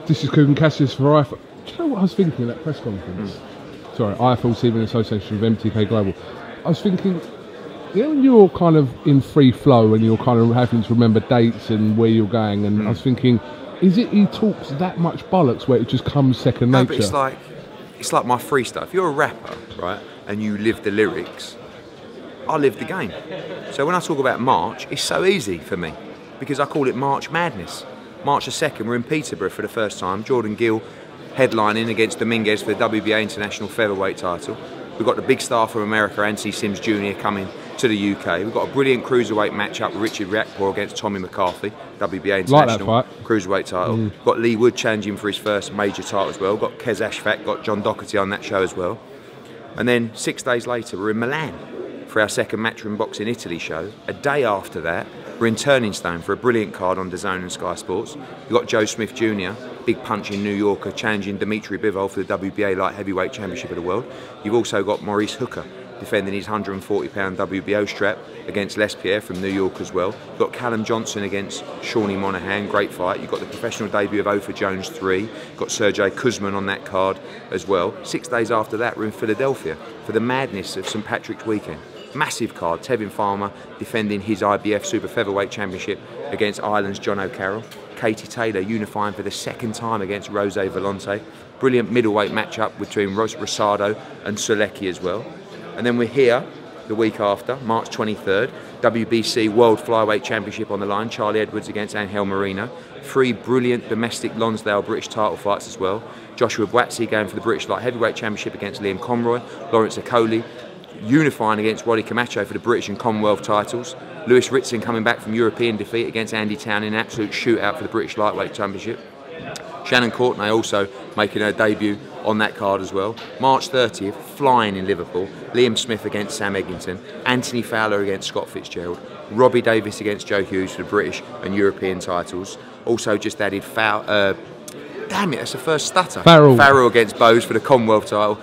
This is KUGAN CASSIUS for IFL. Do you know what I was thinking at that press conference? Sorry, IFL team in association with MTK Global. I was thinking, you know, when you're kind of in free flow and you're kind of having to remember dates and where you're going, and I was thinking, is it he talks that much bollocks where it just comes second nature? No, but it's like my free stuff. If you're a rapper, right, and you live the lyrics, I live the game. So when I talk about March, it's so easy for me because I call it March Madness. March the 2nd, we're in Peterborough for the first time. Jordan Gill headlining against Dominguez for the WBA International Featherweight title. We've got the big star from America, Anthony Sims Jr. coming to the UK. We've got a brilliant cruiserweight matchup with Richard Riakporhe against Tommy McCarthy, WBA International Cruiserweight title. We've got Lee Wood challenging for his first major title as well. We've got Kez Ashfaq, got John Doherty on that show as well. And then 6 days later, we're in Milan for our second Matchroom Boxing Italy show. A day after that, we're in Turning Stone for a brilliant card on DAZN and Sky Sports. We've got Joe Smith Jr., big punching New Yorker, challenging Dimitri Bivol for the WBA Light Heavyweight Championship of the World. You've also got Maurice Hooker defending his 140-pound WBO strap against Lespierre from New York as well. You've got Callum Johnson against Shawnee Monaghan, great fight. You've got the professional debut of Ofer Jones 3. You've got Sergey Kuzman on that card as well. 6 days after that, we're in Philadelphia for the madness of St. Patrick's weekend. Massive card, Tevin Farmer defending his IBF Super Featherweight Championship against Ireland's John O'Carroll. Katie Taylor unifying for the second time against Rose Volante. Brilliant middleweight matchup between Rosado and Solecki as well. And then we're here the week after, March 23rd, WBC World Flyweight Championship on the line, Charlie Edwards against Angel Marino. 3 brilliant domestic Lonsdale British title fights as well. Joshua Buatsi going for the British Light Heavyweight Championship against Liam Conroy. Lawrence Okoli unifying against Roddy Camacho for the British and Commonwealth titles. Lewis Ritson coming back from European defeat against Andy Town in an absolute shootout for the British Lightweight Championship. Shannon Courtenay also making her debut on that card as well. March 30th, flying in Liverpool. Liam Smith against Sam Eggington. Anthony Fowler against Scott Fitzgerald. Robbie Davis against Joe Hughes for the British and European titles. Also just added damn it, that's the first stutter. Farrell against Bowes for the Commonwealth title.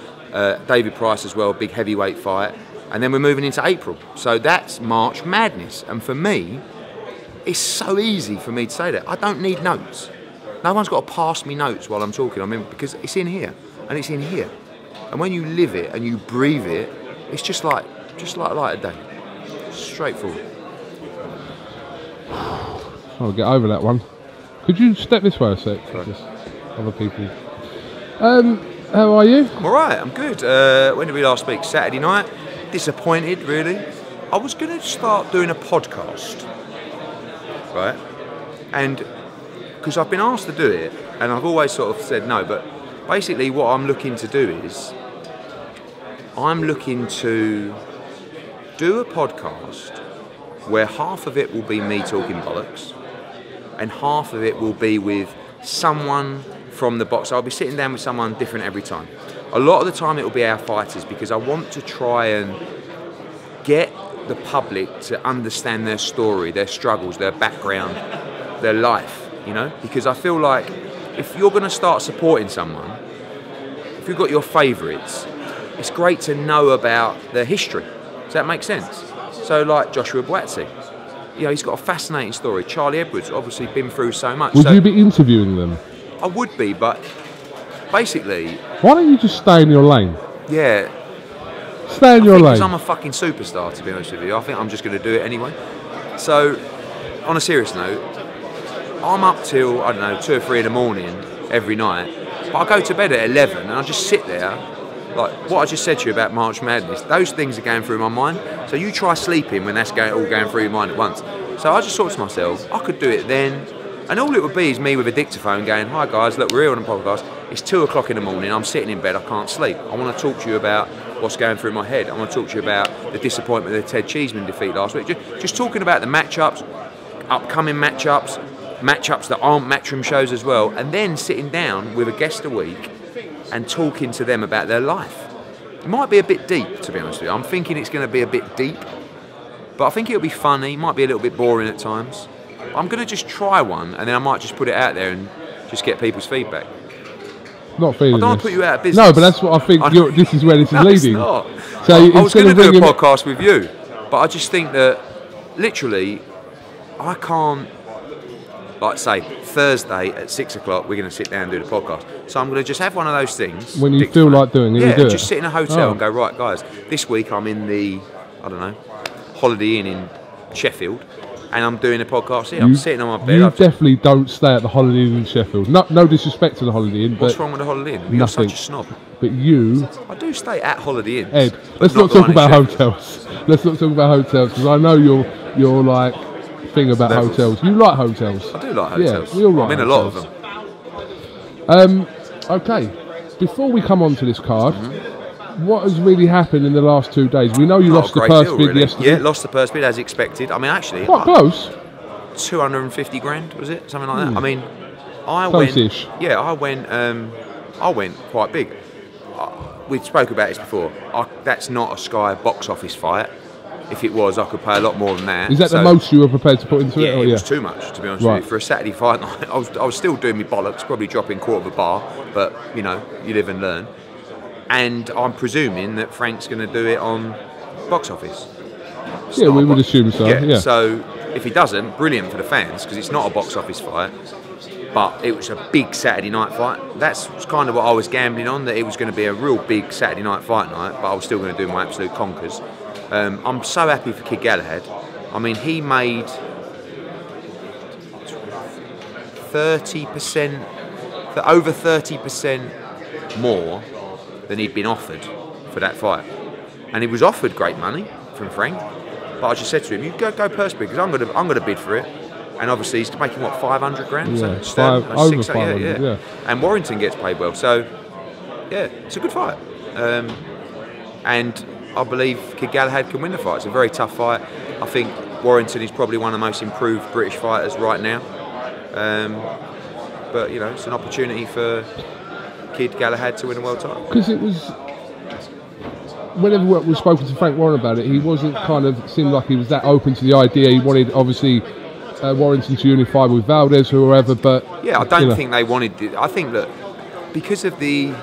David Price as well, big heavyweight fight. And then we're moving into April. So that's March Madness. And for me, it's so easy for me to say that. I don't need notes. No one's got to pass me notes while I'm talking. I mean, because it's in here and it's in here. And when you live it and you breathe it, it's just like light of day. Straightforward. I'll get over that one. Could you step this way a sec? Just other people. How are you? I'm alright, I'm good. When did we last speak? Saturday night. Disappointed, really. I was going to start doing a podcast, right? And because I've been asked to do it, and I've always sort of said no, but basically what I'm looking to do is, I'm looking to do a podcast where half of it will be me talking bollocks, and half of it will be with someone from the box. I'll be sitting down with someone different every time. A lot of the time it will be our fighters, because I want to try and get the public to understand their story, their struggles, their background, their life, you know? Because I feel like if you're going to start supporting someone, if you've got your favourites, it's great to know about their history. Does that make sense? So like Joshua Buatsi, you know, he's got a fascinating story. Charlie Edwards, obviously been through so much. Would you be interviewing them? I would be, but basically... Why don't you just stay in your lane? Yeah. Stay in your lane. Because I'm a fucking superstar, to be honest with you. I think I'm just going to do it anyway. So, on a serious note, I'm up till, I don't know, 2 or 3 in the morning every night. But I go to bed at 11 and I just sit there, like what I just said to you about March Madness, those things are going through my mind. So you try sleeping when that's all going through your mind at once. So I just thought to myself, I could do it then. And all it would be is me with a dictaphone going, hi guys, look, we're here on a podcast. It's 2 o'clock in the morning, I'm sitting in bed, I can't sleep. I want to talk to you about what's going through my head. I want to talk to you about the disappointment of the Ted Cheeseman defeat last week. Just talking about the matchups, upcoming matchups, matchups that aren't Matchroom shows as well, and then sitting down with a guest a week and talking to them about their life. It might be a bit deep, to be honest with you. I'm thinking it's going to be a bit deep, but I think it'll be funny, might be a little bit boring at times. I'm going to just try one, and then I might just put it out there and just get people's feedback. Not feeling I don't want to put you out of business. No, but that's what I think. This is where this is leading. No, it's not. So I was going to do a podcast with you, but I just think that literally, I can't. like say Thursday at 6 o'clock, we're going to sit down and do the podcast. So I'm going to just have one of those things. When you feel like doing it, yeah, you do just it. sit in a hotel and go, right, guys, this week I'm in the, I don't know, Holiday Inn in Sheffield, and I'm doing a podcast here. I'm sitting on my bed. You definitely don't stay at the Holiday Inn in Sheffield. No disrespect to the Holiday Inn, What's but wrong with the Holiday Inn? You're such a snob. But you... I do stay at Holiday Inns. Ed, let's not talk about hotels. Let's not talk about hotels, because I know you're like thing about hotels. You like hotels. I do like hotels. Yeah, we all like I'm in hotels. a lot of them. Okay, before we come on to this card, what has really happened in the last 2 days? We know you lost the purse bid yesterday. Yeah, lost the purse bid as expected. I mean, actually... Quite close. 250 grand, was it? Something like that. I mean, I Close-ish. went... Yeah, I went quite big. We spoke about this before. That's not a Sky box office fight. If it was, I could pay a lot more than that. Is that the most you were prepared to put into it? Yeah, it was too much, to be honest with you. For a Saturday fight night, I was still doing my bollocks, probably dropping quarter of a bar, but, you know, you live and learn. And I'm presuming that Frank's going to do it on box office. Yeah, we would assume so. Yeah. So if he doesn't, brilliant for the fans, because it's not a box office fight. But it was a big Saturday night fight. That's kind of what I was gambling on, that it was going to be a real big Saturday night fight night, but I was still going to do my absolute conkers. I'm so happy for Kid Galahad. I mean, he made 30%, over 30% more than he'd been offered for that fight. And he was offered great money from Frank. But I just said to him, you go purse bid, because I'm going to bid for it. And obviously he's making, what, 500 grand? Yeah, So over 500, yeah. And Warrington gets paid well. So, yeah, it's a good fight. And I believe Kid Galahad can win the fight. It's a very tough fight. I think Warrington is probably one of the most improved British fighters right now. But, you know, it's an opportunity for Kid Galahad to win a world title. Because it was... Whenever we've spoken to Frank Warren about it, he wasn't seemed like he was that open to the idea. He wanted, obviously... Warrington to unify with Valdez or whoever, but... Yeah, I don't think they wanted... I think that because of the...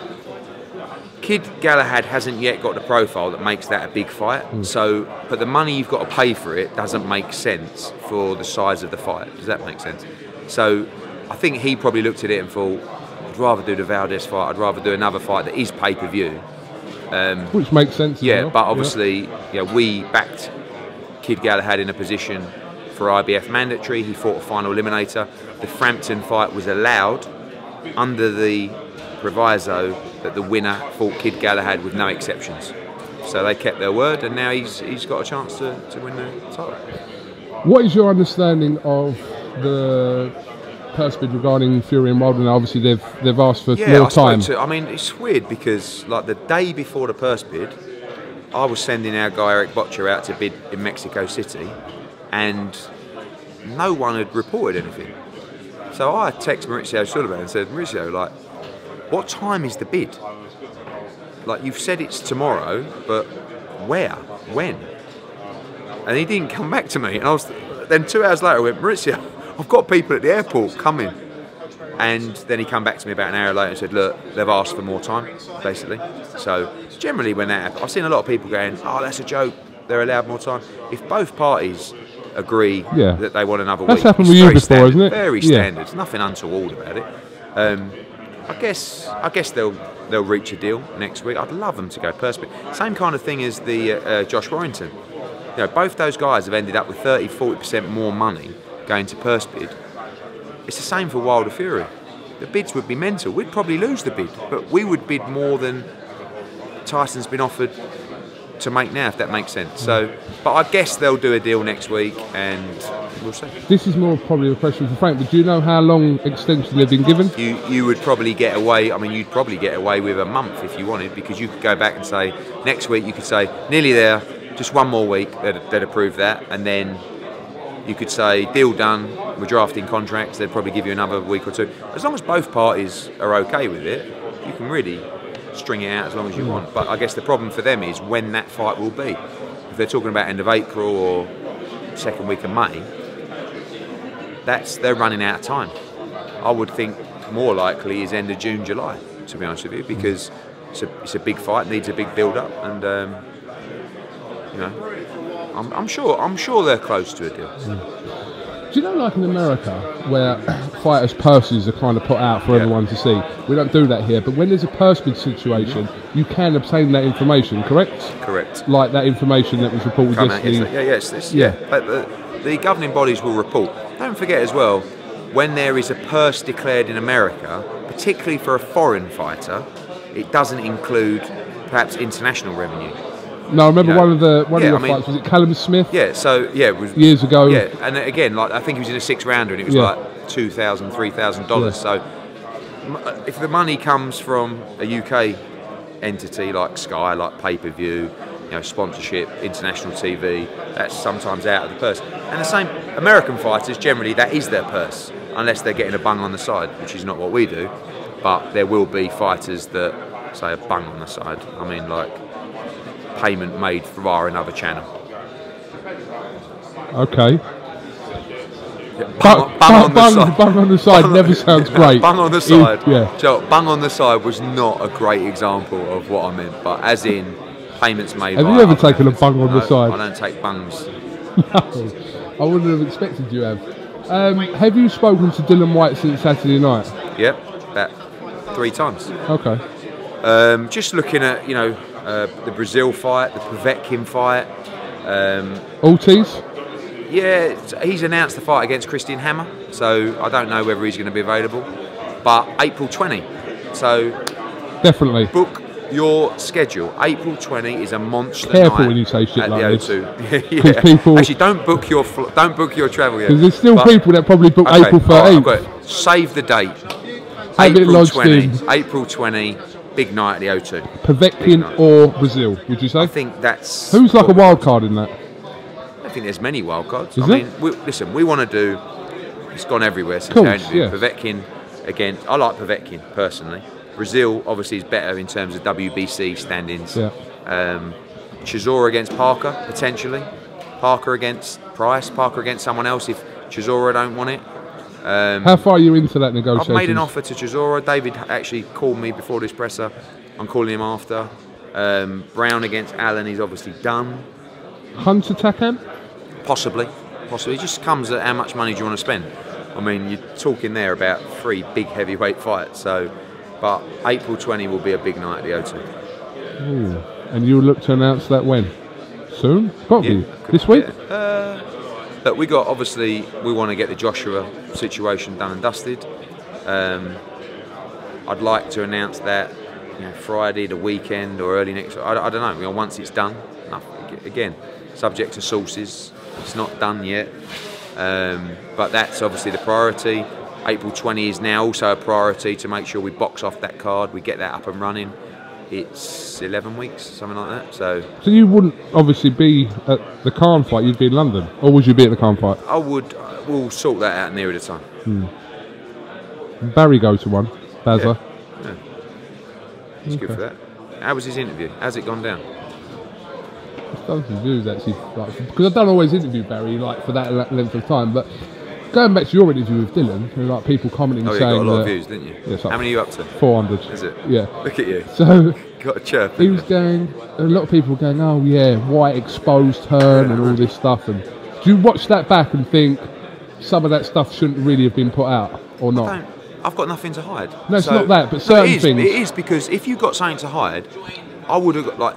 Kid Galahad hasn't yet got the profile that makes that a big fight, so... But the money you've got to pay for it doesn't make sense for the size of the fight. Does that make sense? So, I think he probably looked at it and thought, I'd rather do the Valdez fight, I'd rather do another fight that is pay-per-view. Which makes sense. Yeah, but obviously, we backed Kid Galahad in a position... for IBF mandatory. He fought a final eliminator. The Frampton fight was allowed under the proviso that the winner fought Kid Galahad with no exceptions. So they kept their word, and now he's got a chance to win the title. What is your understanding of the purse bid regarding Fury and Wilder? Now, obviously they've asked for more time. I mean, it's weird because like the day before the purse bid, I was sending our guy Eric Botcher out to bid in Mexico City, and no one had reported anything. So I texted Mauricio Sullivan and said, Mauricio, like, what time is the bid? Like, you've said it's tomorrow, but where? When? And he didn't come back to me. And then 2 hours later I went, Mauricio, I've got people at the airport coming. And then he came back to me about an hour later and said, look, they've asked for more time, basically. So generally when that happens, I've seen a lot of people going, oh, that's a joke, they're allowed more time. If both parties agree that they want another week. That's happened with you before, isn't it? Very standard. There's nothing untoward about it. I guess they'll reach a deal next week. I'd love them to go purse bid. Same kind of thing as the Josh Warrington. Both those guys have ended up with 30-40% more money going to purse bid. It's the same for Wilder Fury. The bids would be mental. We'd probably lose the bid, but we would bid more than Tyson's been offered to make now, if that makes sense. So, but I guess they'll do a deal next week, and we'll see. This is more probably a question for Frank, but do you know how long extension they've been given? You would probably get away, I mean, you'd probably get away with a month if you wanted, because you could go back and say, next week you could say, nearly there, just one more week, they'd approve that, and then you could say, deal done, we're drafting contracts, they'd probably give you another week or two. As long as both parties are okay with it, you can really string it out as long as you want. But I guess the problem for them is when that fight will be. If they're talking about end of April or second week of May, they're running out of time. I would think more likely is end of June, July, to be honest with you, because it's a big fight, needs a big build-up, and I'm sure they're close to a deal. Do you know, like in America, where fighters' purses are kind of put out for everyone to see? We don't do that here, but when there's a purse bid situation, you can obtain that information, correct? Correct. Like that information that was reported yesterday. But the governing bodies will report. Don't forget as well, when there is a purse declared in America, particularly for a foreign fighter, it doesn't include perhaps international revenue. No, I remember one of your fights, was it Callum Smith? Yeah, so it was years ago. Yeah, and again, like I think he was in a 6-rounder, and it was like $2,000, $3,000. So if the money comes from a UK entity like Sky, like pay-per-view, sponsorship, international TV, that's sometimes out of the purse. And the same, American fighters generally that is their purse, unless they're getting a bung on the side, which is not what we do. But there will be fighters that say a bung on the side. I mean, like payment made via another channel. Okay. Bung on the side never sounds great. Bung on the side. So bung on the side was not a great example of what I meant, but as in payments made. Have you ever taken a bung on the side? I don't take bungs. No, I wouldn't have expected you have. Have you spoken to Dylan White since Saturday night? Yep, about 3 times. Okay. Just looking at the Brazil fight, the Povetkin fight. Ortiz? Yeah, he's announced the fight against Christian Hammer, so I don't know whether he's going to be available. But April 20, so definitely book your schedule. April 20 is a monster Careful night when you say shit at like the O2. Because people actually don't book your travel yet. Because there's still people that probably book April 13th. I've got it. Save the date. Have it lodged in. April 20. Big night at the O2. Povetkin or Brazil, would you say? I think that's... Who's like a wild card in that? I think there's many wild cards. I mean, listen, we want to do... It's gone everywhere since the interview. Povetkin against... I like Povetkin, personally. Brazil, obviously, is better in terms of WBC standings. Yeah. Chisora against Parker, potentially. Parker against Price. Parker against someone else if Chisora don't want it. How far are you into that negotiation? I've made an offer to Chisora. David actually called me before this presser. I'm calling him after. Brown against Allen is obviously done. Hunter Takam? Possibly. It just comes at how much money do you want to spend. I mean, you're talking there about 3 big heavyweight fights. But April 20 will be a big night at the O2. Ooh. And you'll look to announce that when? Soon? Got to be. This week? But we want to get the Joshua situation done and dusted. I'd like to announce that Friday, the weekend, or early next. I don't know. Once it's done, again, subject to sources. It's not done yet, but that's obviously the priority. April 20 is now also a priority to make sure we box off that card. We get that up and running. It's 11 weeks, something like that. So you wouldn't obviously be at the Khan fight, you'd be in London. Or would you be at the Khan fight? I would. We'll sort that out nearer the time. Barry go to one, Bazza. Yeah. He's good for that. How was his interview? How's it gone down? I've done some views actually, because I don't always interview Barry for that length of time, but going back to your interview with Dylan, there were people commenting saying you got a lot of views, didn't you? Yeah, how many are you up to? 400. Is it? Yeah. Look at you. So got a chirp. He was going. A lot of people were going, "Oh yeah, White exposed HEARN and all this stuff." And do you watch that back and think some of that stuff shouldn't really have been put out, or not? I've got nothing to hide. No, it's not that, but certain things. It is, because if you've got something to hide, I would have got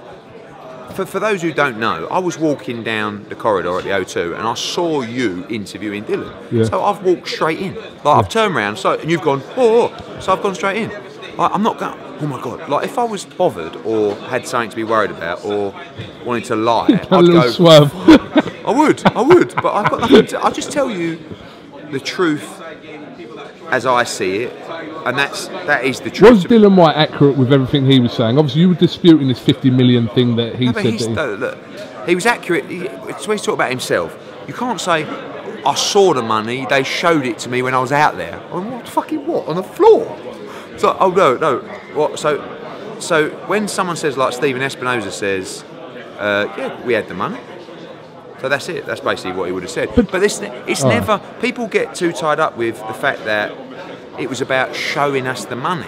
For those who don't know, I was walking down the corridor at the O2 and I saw you interviewing Dylan. Yeah. So I've walked straight in. I've turned around, and you've gone, oh, so I've gone straight in. I'm not going, oh my God. If I was bothered or had something to be worried about or wanted to lie, I'd go, swerve. I would. But I've got nothing to, I'll just tell you the truth as I see it, and that is the truth. Was Dylan White accurate with everything he was saying? Obviously, you were disputing this 50 million thing that he said. Look, he was accurate. It's when he's talking about himself. You can't say, I saw the money, they showed it to me when I was out there. What? On the floor? So, oh no. What? So when someone says, like Stephen Espinoza says, yeah, we had the money. So that's it. That's basically what he would have said. But it's never... People get too tied up with the fact that it was about showing us the money.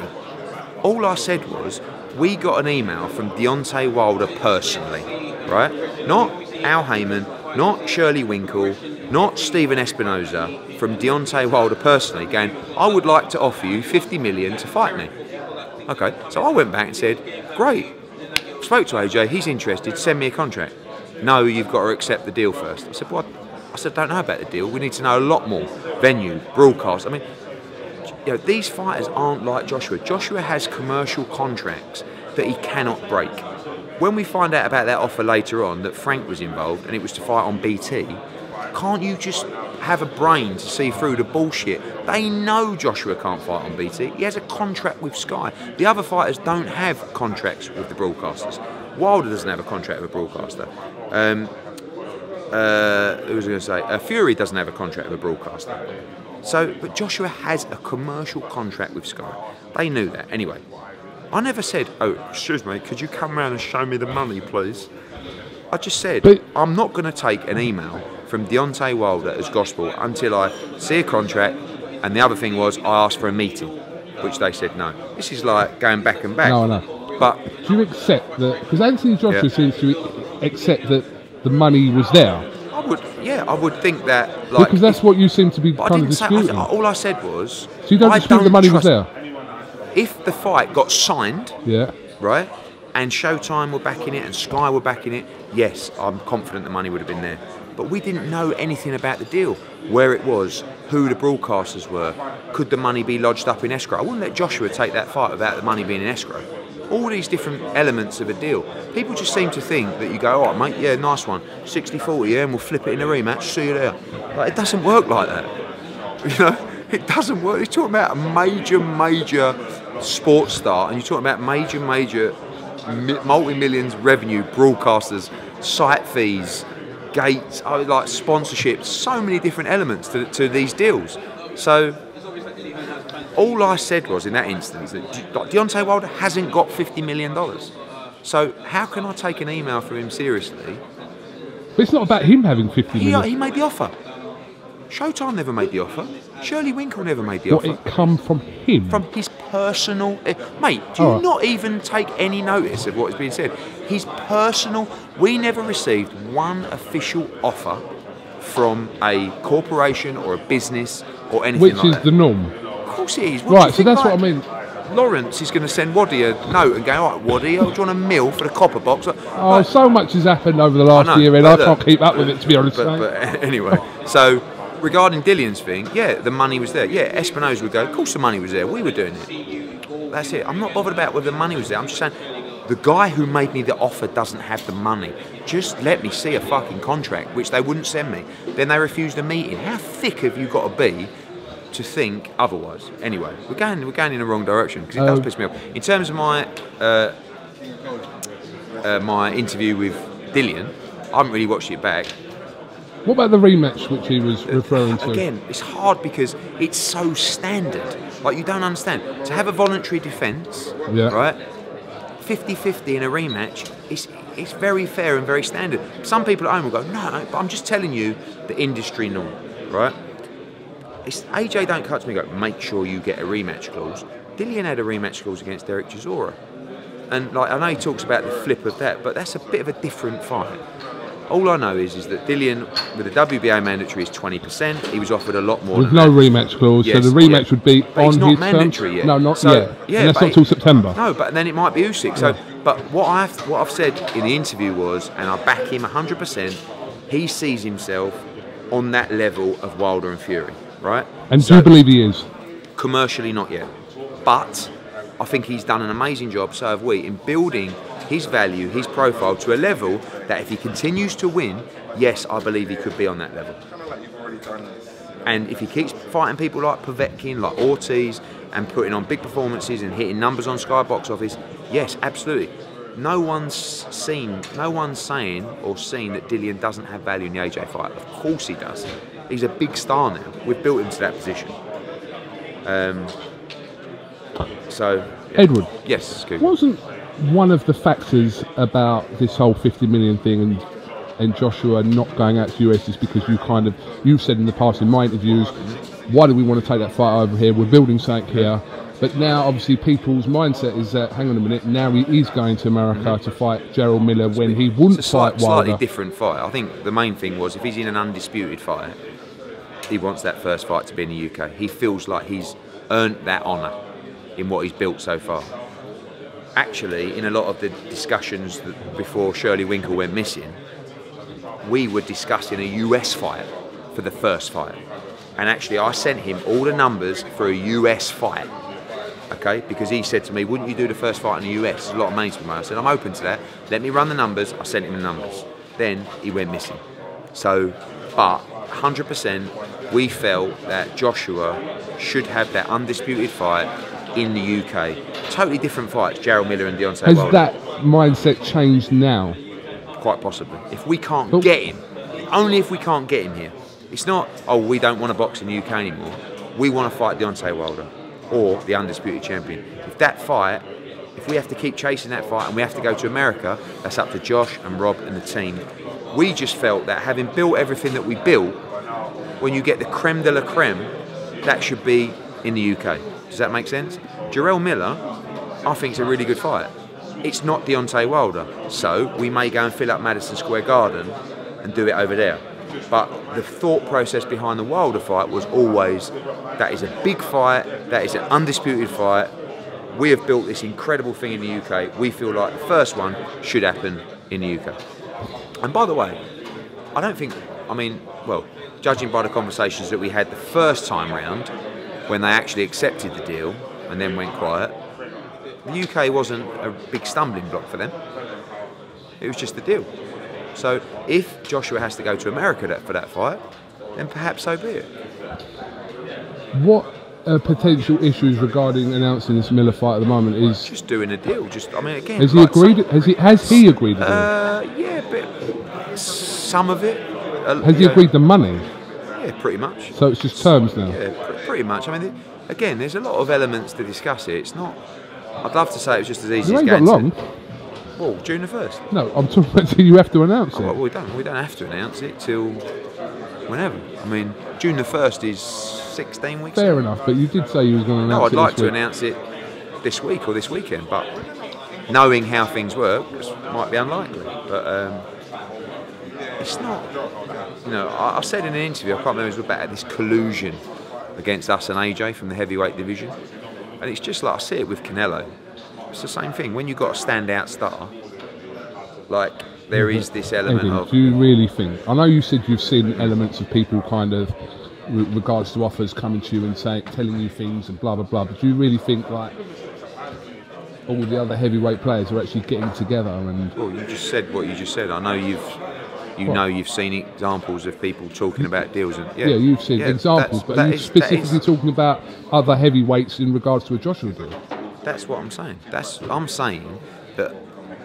All I said was, we got an email from Deontay Wilder personally, right? Not Al Heyman, not Shirley Winkle, not Stephen Espinoza, from Deontay Wilder personally, going, I would like to offer you 50 million to fight me. Okay, so I went back and said, great. Spoke to AJ, he's interested, send me a contract. No, you've got to accept the deal first. I said, what? I said, don't know about the deal. We need to know a lot more. Venue, broadcast. I mean, you know, these fighters aren't like Joshua. Joshua has commercial contracts that he cannot break. When we find out about that offer later on, that Frank was involved and it was to fight on BT, can't you just have a brain to see through the bullshit? They know Joshua can't fight on BT. He has a contract with Sky. The other fighters don't have contracts with the broadcasters. Wilder doesn't have a contract with a broadcaster. Who was I going to say? Fury doesn't have a contract with a broadcaster. So, but Joshua has a commercial contract with Sky. They knew that. Anyway, I never said, oh, excuse me, could you come round and show me the money, please? I just said, I'm not going to take an email from Deontay Wilder as gospel until I see a contract. And the other thing was, I asked for a meeting, which they said no. This is like going back and back. No, I know. But do you accept that? Because Anthony Joshua seems to accept that the money was there. I would think that. Like, because that's what you seem to be kind of disputing. All I said was. So you don't dispute the money was there? If the fight got signed, yeah, right, and Showtime were backing it and Sky were backing it, yes, I'm confident the money would have been there. But we didn't know anything about the deal, where it was, who the broadcasters were, could the money be lodged up in escrow. I wouldn't let Joshua take that fight without the money being in escrow. All these different elements of a deal. People just seem to think that you go, all right, mate, yeah, nice one, 60-40, yeah, and we'll flip it in a rematch, see you there. Like, it doesn't work like that. You know, it doesn't work. You're talking about a major sports star, and you're talking about major multi-millions revenue broadcasters, site fees, gates, like sponsorships, so many different elements to these deals. So all I said was, in that instance, that Deontay Wilder hasn't got $50 million. So how can I take an email from him seriously? But it's not about him having 50 million. He made the offer. Showtime never made the offer. Shirley Winkle never made the offer. It come from him? From his personal... mate, do you not even take any notice of what is being said? His personal... We never received one official offer from a corporation or a business or anything like that. Which is the norm. Of course it is. Right, so that's what I mean. Lawrence is going to send Waddy a note and go, all right, Waddy, do you want a mill for the COPPERBOX? So much has happened over the last year, and I can't keep up with it, to be honest. But anyway, so regarding Dillian's thing, yeah, the money was there. Yeah, Espinoza would go, of course the money was there. We were doing it. That's it. I'm not bothered about whether the money was there. I'm just saying, the guy who made me the offer doesn't have the money. Just let me see a fucking contract, which they wouldn't send me. Then they refused a meeting. How thick have you got to be to think otherwise? Anyway, we're going in the wrong direction, because it does piss me off. In terms of my my interview with Dillian, I haven't really watched it back. What about the rematch which he was referring to? Again, it's hard because it's so standard. Like, you don't understand. To have a voluntary defence, right? 50-50 in a rematch, it's very fair and very standard. Some people at home will go, no, but I'm just telling you the industry norm, right? AJ don't cut to me and go, make sure you get a rematch clause. Dillian had a rematch clause against Derek Chisora. And like, I know he talks about the flip of that, but that's a bit of a different fight. All I know is that Dillian, with the WBA mandatory, is 20%. He was offered a lot more. With no rematch clause, so the rematch would be on his terms. It's not mandatory yet. No, not yet. Yeah, and that's not till September. No, but then it might be Usyk. So, but what I've said in the interview was, and I back him 100%, he sees himself on that level of Wilder and Fury, right? And do you believe he is? Commercially, not yet. But I think he's done an amazing job, so have we, in building his value, his profile to a level that if he continues to win, yes, I believe he could be on that level. And if he keeps fighting people like Povetkin, like Ortiz, and putting on big performances and hitting numbers on Sky Box Office, yes, absolutely. No one's saying or seen that Dillian doesn't have value in the AJ fight. Of course he does. He's a big star now. We've built him to that position. So, Edward. Yes, Kugan. Wasn't one of the factors about this whole 50 million thing and Joshua not going out to US is because you've said in the past in my interviews, why do we want to take that fight over here? We're building something here. But now, obviously, people's mindset is that, hang on a minute, now he is going to America to fight Gerald Miller when he wouldn't fight Wilder. Slightly different fight. I think the main thing was if he's in an undisputed fight, he wants that first fight to be in the UK. He feels like he's earned that honour in what he's built so far. Actually, in a lot of the discussions before Shirley Winkle went missing, we were discussing a US fight for the first fight. And actually, I sent him all the numbers for a US fight, okay? Because he said to me, wouldn't you do the first fight in the US? There's a lot of money to be made. I said, I'm open to that. Let me run the numbers. I sent him the numbers. Then he went missing. So, but 100%, we felt that Joshua should have that undisputed fight in the UK. Totally different fights, Gerald Miller and Deontay Wilder. Has that mindset changed now? Quite possibly. If we can't get him, only if we can't get him here. It's not, oh, we don't want to box in the UK anymore. We want to fight Deontay Wilder or the undisputed champion. If that fight, if we have to keep chasing that fight and we have to go to America, that's up to Josh and Rob and the team. We just felt that having built everything that we built, when you get the creme de la creme, that should be in the UK. Does that make sense? Jarrell Miller, I think, is a really good fight. It's not Deontay Wilder, so we may go and fill up Madison Square Garden and do it over there. But the thought process behind the Wilder fight was always, that is a big fight, that is an undisputed fight. We have built this incredible thing in the UK. We feel like the first one should happen in the UK. And by the way, I don't think, I mean, well, judging by the conversations that we had the first time round, when they actually accepted the deal and then went quiet, the UK wasn't a big stumbling block for them. It was just the deal. So if Joshua has to go to America for that fight, then perhaps so be it. What potential issues regarding announcing this Miller fight at the moment is just doing a deal. Just, I mean, again, has he agreed? Has he agreed? Yeah, but some of it. Has he agreed the money? Yeah, pretty much. So it's just terms now. Yeah, pretty much. I mean, again, there's a lot of elements to discuss here. It's not. I'd love to say it was just as easy. You as ain't got long. Well, June the 1st. No, I'm talking about till you have to announce it. Well, we don't have to announce it till whenever. I mean, June the 1st is 16 weeks. Fair enough, but you did say you was going to announce it. No, I'd like to announce it this week or this weekend, but knowing how things work, it might be unlikely. But it's not. You know, I said in an interview, I can't remember, it was about this collusion against us and AJ from the heavyweight division, and it's just like I see it with Canelo. It's the same thing. When you've got a standout star, like there is this element of. Do you really think? I know you said you've seen elements of people kind of, regards to offers coming to you and telling you things and blah blah blah. But do you really think like all the other heavyweight players are actually getting together and? Well, you just said what you just said. I know you've seen examples of people talking about deals and yeah you've seen examples, but are you specifically talking about other heavyweights in regards to a Joshua deal? That's what I'm saying. I'm saying that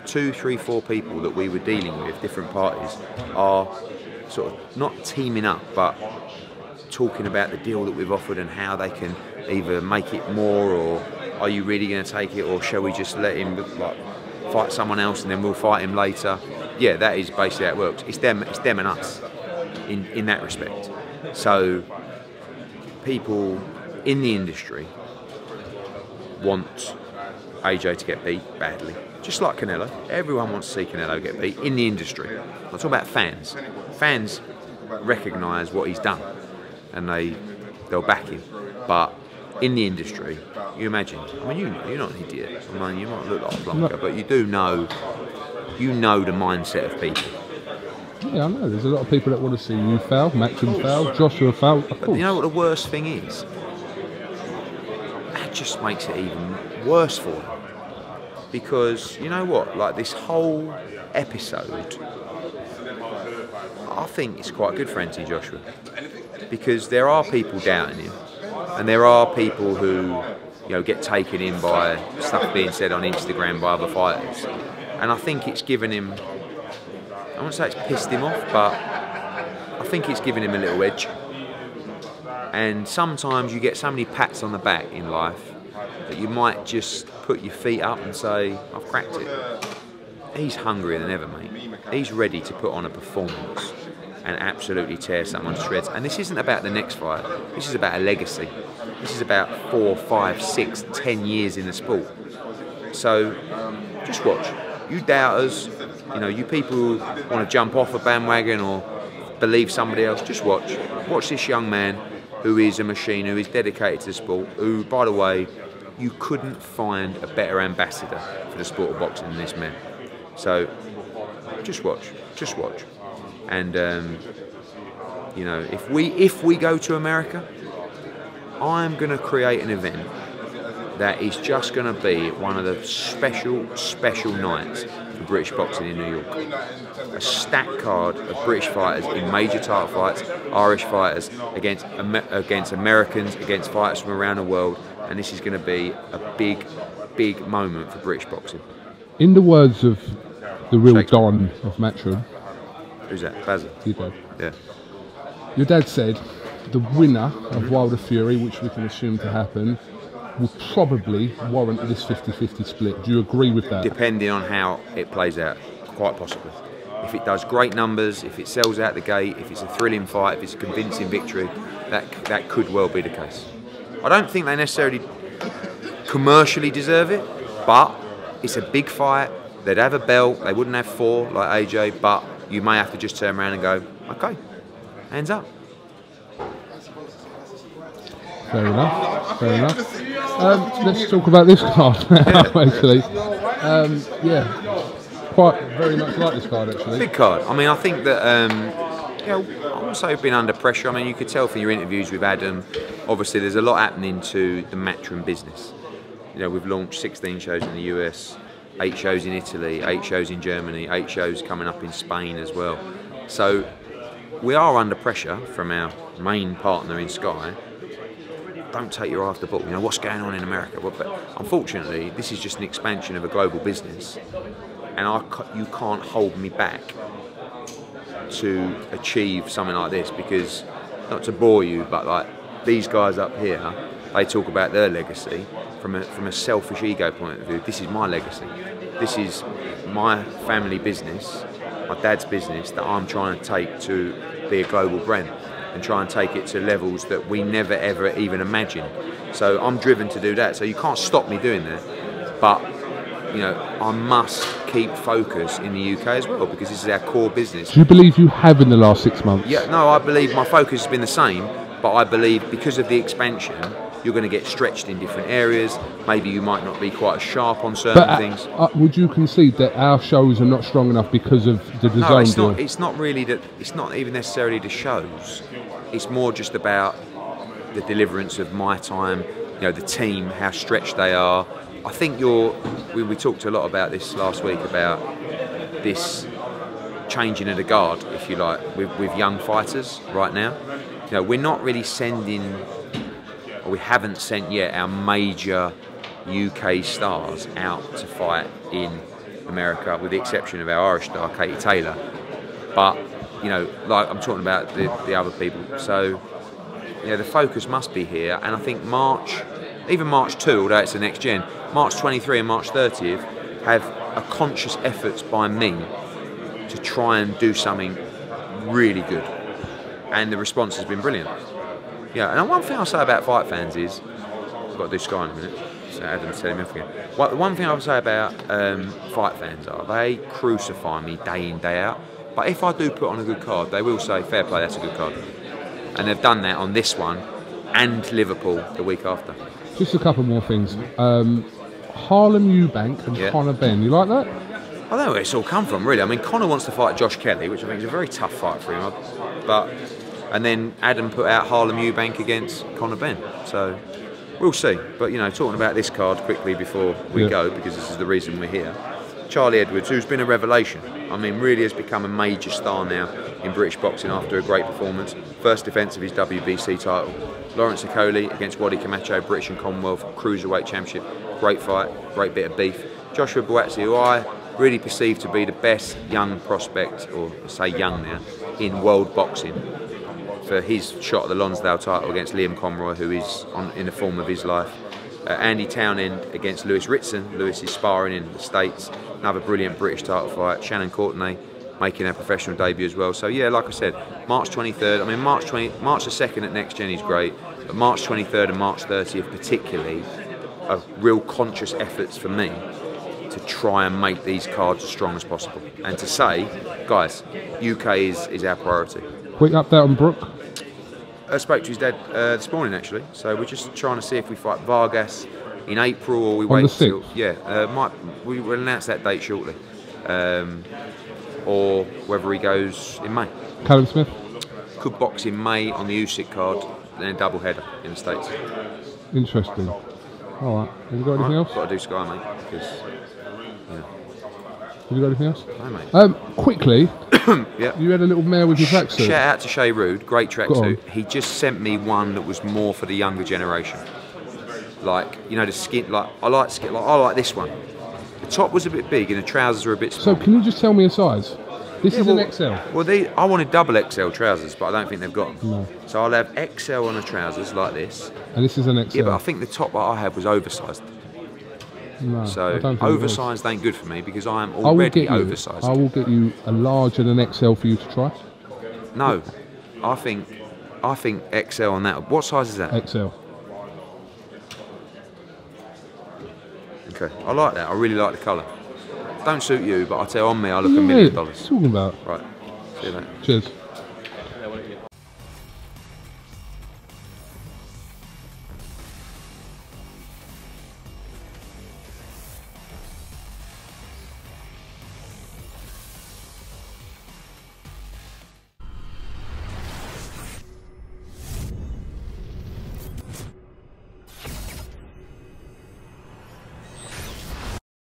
2, 3, 4 people that we were dealing with, different parties, are sort of not teaming up, but talking about the deal that we've offered and how they can either make it more, or are you really going to take it, or shall we just let him like fight someone else and then we'll fight him later? Yeah, that is basically how it works. It's them and us in that respect. So people in the industry want AJ to get beat badly, just like Canelo. Everyone wants to see Canelo get beat in the industry. I'm talking about fans. Fans recognise what he's done and they'll back him. But in the industry, you imagine, I mean, you're not an idiot. I mean, you might look like a plonker, but you do know, the mindset of people. Yeah, I know. There's a lot of people that want to see you fail, Maxim fail, Joshua fail. Of course. But you know what the worst thing is? That just makes it even worse for them. Because, you know what, like this whole episode, I think it's quite good for Anthony Joshua. Because there are people doubting him, and there are people who, you know, get taken in by stuff being said on Instagram by other fighters. And I think it's given him, I won't say it's pissed him off, but I think it's given him a little edge. And sometimes you get so many pats on the back in life that you might just put your feet up and say, I've cracked it. He's hungrier than ever, mate. He's ready to put on a performance. and absolutely tear someone to shreds. And this isn't about the next fight. This is about a legacy. This is about 4, 5, 6, 10 years in the sport. So just watch. You doubters, you know, you people who want to jump off a bandwagon or believe somebody else, just watch. Watch this young man who is a machine, who is dedicated to the sport, who, by the way, you couldn't find a better ambassador for the sport of boxing than this man. So just watch. And you know, if we go to America, I'm going to create an event that is just going to be one of the special nights for British boxing in New York. A stacked card of British fighters in major title fights, Irish fighters against Americans, against fighters from around the world, and this is going to be a big moment for British boxing. In the words of the real Don of Matchroom. Who's that? Basil? You go. Yeah. Your dad said the winner of Wilder Fury, which we can assume to happen, will probably warrant this 50-50 split. Do you agree with that? Depending on how it plays out, quite possibly. If it does great numbers, if it sells out the gate, if it's a thrilling fight, if it's a convincing victory, that could well be the case. I don't think they necessarily commercially deserve it, but it's a big fight. They'd have a belt, they wouldn't have 4 like AJ, but you may have to just turn around and go, okay, hands up. Fair enough. Let's talk about this card now, actually. Yeah, quite very much like this card, actually. Big card. I mean, I think that, you know, I've also been under pressure. I mean, you could tell from your interviews with Adam, obviously there's a lot happening to the Matchroom business. You know, we've launched 16 shows in the US, 8 shows in Italy, 8 shows in Germany, 8 shows coming up in Spain as well. So we are under pressure from our main partner in Sky. Don't take your eye off the ball. You know, what's going on in America? Well, but unfortunately, this is just an expansion of a global business, and you can't hold me back to achieve something like this, because, not to bore you, but like these guys up here, they talk about their legacy from a selfish ego point of view. This is my legacy. This is my family business, my dad's business, that I'm trying to take to be a global brand and try and take it to levels that we never ever even imagined. So I'm driven to do that. So you can't stop me doing that. But you know, I must keep focus in the UK as well, because this is our core business. Do you believe you have in the last 6 months? Yeah, no, I believe my focus has been the same, but I believe because of the expansion, you're going to get stretched in different areas. Maybe you might not be quite as sharp on certain things. Would you concede that our shows are not strong enough because of the design? No, it's not really that. It's not even necessarily the shows. It's more just about the deliverance of my time. You know, the team, how stretched they are. I think we talked a lot about this last week, about this changing of the guard, if you like, with young fighters right now. You know, we're not really sending, or we haven't sent yet, our major UK stars out to fight in America, with the exception of our Irish star, Katie Taylor. But, you know, like I'm talking about the other people. So, you know, the focus must be here, and I think even March 2, although it's the next gen, March 23 and March 30th have a conscious effort by me to try and do something really good, and the response has been brilliant. Yeah, and one thing I'll say about fight fans is, I've got to do Sky in a minute, so Adam's telling me off again. Well, one thing I would say about fight fans are, they crucify me day in, day out, but if I do put on a good card, they will say, fair play, that's a good card. And they've done that on this one, and Liverpool the week after. Just a couple more things. Harlem Eubank and Conor Benn, you like that? I don't know where it's all come from, really. I mean, Conor wants to fight Josh Kelly, which I think is a very tough fight for him. And then Adam put out Harlem Eubank against Conor Benn. So we'll see. But, you know, talking about this card quickly before we go, because this is the reason we're here. Charlie Edwards, who's been a revelation. I mean, really has become a major star now in British boxing after a great performance. First defence of his WBC title. Lawrence Okoli against Waddy Camacho, British and Commonwealth Cruiserweight Championship. Great fight, great bit of beef. Joshua Buatsi, who I really perceive to be the best young prospect, or say young now, in world boxing, for his shot at the Lonsdale title against Liam Conroy, who is in the form of his life. Andy Townend against Lewis Ritson. Lewis is sparring in the States. Another brilliant British title fight. Shannon Courtenay making our professional debut as well. So yeah, like I said, March 23rd. I mean, March the 2nd at Next Gen is great, but March 23rd and March 30th particularly are real conscious efforts for me to try and make these cards as strong as possible, and to say, guys, UK is our priority. Quick update on Brook. I spoke to his dad this morning actually, so we're just trying to see if we fight Vargas in April or we On wait the till 6th? we will announce that date shortly, or whether he goes in May. Callum Smith. Could box in May on the Usyk card, then a double header in the States. Interesting. All right. Have you got anything else? Got to do Sky, mate. Because, Have you got anything else? no, mate. Quickly. Yeah. You had a little mare with your tracksuit. Shout out to Shay Rude, great Go tracksuit. He just sent me one that was more for the younger generation. Like, you know, the skin. Like I like this one. The top was a bit big and the trousers were a bit small. So can you just tell me a size? This is an XL. Well, I wanted double XL trousers, but I don't think they've got them. No. So I'll have XL on the trousers like this. And this is an XL. Yeah, but I think the top that I had was oversized. No, I So don't think oversized ain't good for me because I am I will already get you. oversized. I will get you a large and an XL for you to try. No, I think XL on that. What size is that? XL. Okay, I like that. I really like the colour. Don't suit you, but I tell you, on me, I look Yeah, $1 million. what are you talking about? Right, see you later. Cheers.